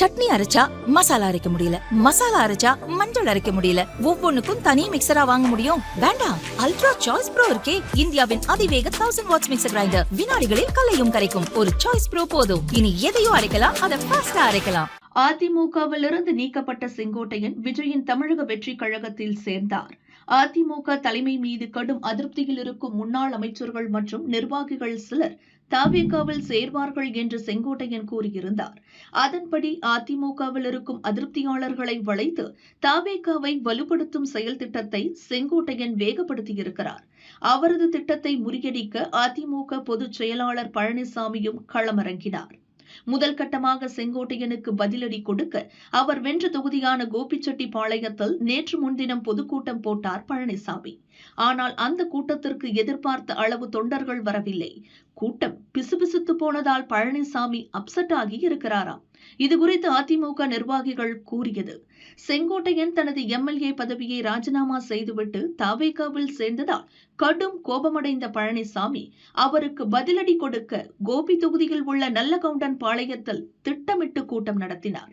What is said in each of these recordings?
சட்னி அரைச்சா மசாலா அரைக்க முடியல, மசாலா அரைச்சா மஞ்சள் அரைக்க முடியல, ஒவ்வொன்னுக்கும் தனி மிக்சரா வாங்க முடியும்? வேண்டாம், அல்ட்ரா சாய்ஸ் ப்ரோ இருக்கே, இந்தியாவின் அதிவேக 1000 வாட்ஸ் மிக்சர் கிரைண்டர், வினாடிகளில் கல்லையும் கரைக்கும். ஒரு சாய்ஸ் ப்ரோ போதும். இனி எதையும் அரைக்கலாம், அதை ஃபாஸ்டா அரைக்கலாம். அதிமுகவிலிருந்து நீக்கப்பட்ட செங்கோட்டையன் விஜயின் தமிழக வெற்றி கழகத்தில் சேர்ந்தார். அதிமுக தலைமை மீது கடும் அதிருப்தியில் இருக்கும் முன்னாள் அமைச்சர்கள் மற்றும் நிர்வாகிகள் சிலர் தவிகவில் சேர்வார்கள் என்று செங்கோட்டையன் கூறியிருந்தார். அதன்படி அதிமுகவில் இருக்கும் அதிருப்தியாளர்களை வளைத்து தவிகவை வலுப்படுத்தும் செயல் திட்டத்தை செங்கோட்டையன் வேகப்படுத்தியிருக்கிறார். அவரது திட்டத்தை முறியடிக்க அதிமுக பொதுச் செயலாளர் பழனிசாமியும் களமிறங்கினார். முதல் கட்டமாக செங்கோட்டையனுக்கு பதிலடி கொடுக்க அவர் வென்ற தொகுதியான கோபிச்செட்டிப்பாளையத்தில் நேற்று முன்தினம் பொதுக்கூட்டம் போட்டார் பழனிசாமி. ஆனால் அந்த கூட்டத்திற்கு எதிர்பார்த்த அளவு தொண்டர்கள் வரவில்லை. கூட்டம் பிசுபிசுத்து போனதால் பழனிசாமி அப்செட் ஆகி இருக்கிறாராம். இதுகுறித்து அதிமுக நிர்வாகிகள் கூறியது, செங்கோட்டையன் தனது எம்எல்ஏ பதவியை ராஜினாமா செய்துவிட்டு தவிகவில் சேர்ந்ததால் கடும் கோபமடைந்த பழனிசாமி அவருக்கு பதிலடி கொடுக்க கோபி தொகுதியில் உள்ள நல்லகவுண்டன் பாளையத்தில் திட்டமிட்டு கூட்டம் நடத்தினார்.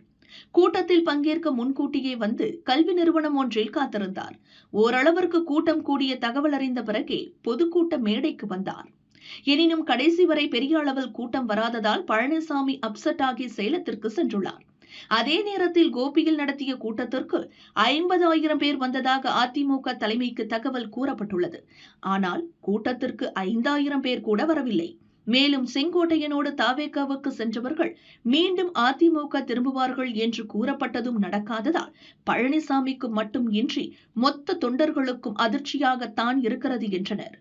கூட்டத்தில் பங்கேற்க முன்கூட்டியே வந்து கல்வி நிறுவனம் ஒன்றில் காத்திருந்தார். ஓரளவிற்கு கூட்டம் கூடிய தகவல் அறிந்த பிறகே பொதுக்கூட்ட மேடைக்கு வந்தார். எனினும் கடைசி வரை பெரிய அளவில் கூட்டம் வராததால் பழனிசாமி அப்செட் ஆகி சேலத்திற்கு சென்றுள்ளார். அதே நேரத்தில் கோபியில் நடத்திய கூட்டத்திற்கு 50,000 பேர் வந்ததாக அதிமுக தலைமைக்கு தகவல் கூறப்பட்டுள்ளது. ஆனால் கூட்டத்திற்கு 5,000 பேர் கூட வரவில்லை. மேலும் செங்கோட்டையனோடு தவிகவுக்கு சென்றவர்கள் மீண்டும் அதிமுக திரும்புவார்கள் என்று கூறப்பட்டதும் நடக்காததால் பழனிசாமிக்கு மட்டும் இன்றி மொத்த தொண்டர்களுக்கும் அதிர்ச்சியாகத்தான் இருக்கிறது என்றனர்.